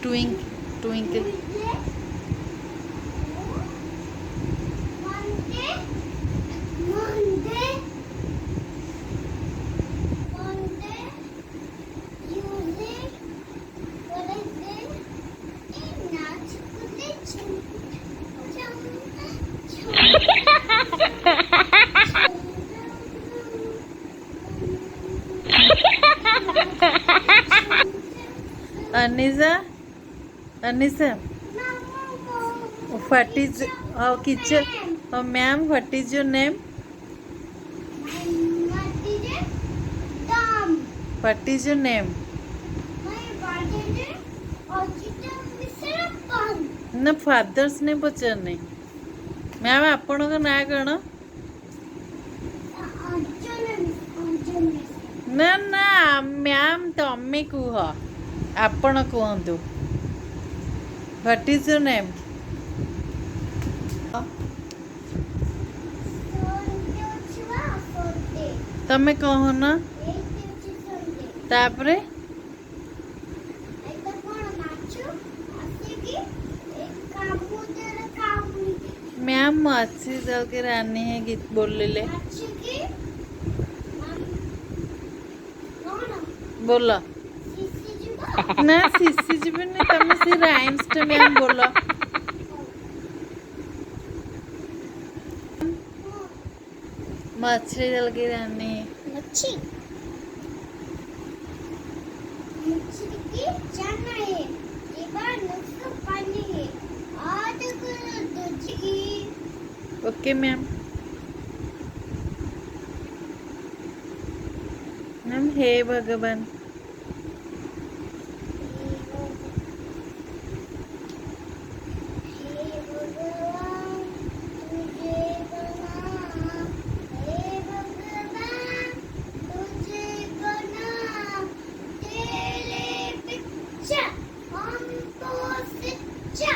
ट्विंक twinkle Anisa Anisa what is kitchen ma'am what is your name what is your name ना fathers ने पचारने ma'am आपण का ना कौन ना ना मैम तमें कुह आपण कहतु व्हाट इज योर नेम तमें कह ना तापरे मैम मच्छी चल के रानी है गीत बोल ले बोलो ना सीसी जीवन नहीं तमें सी राइम्स टे मैम बोलो मच्छी चल के रानी मच्छी मच्छी की जाना है ये बार नुस्खा पानी है आज करो दूसरी ओके मैम मैम हे भगवान हमको सच्चा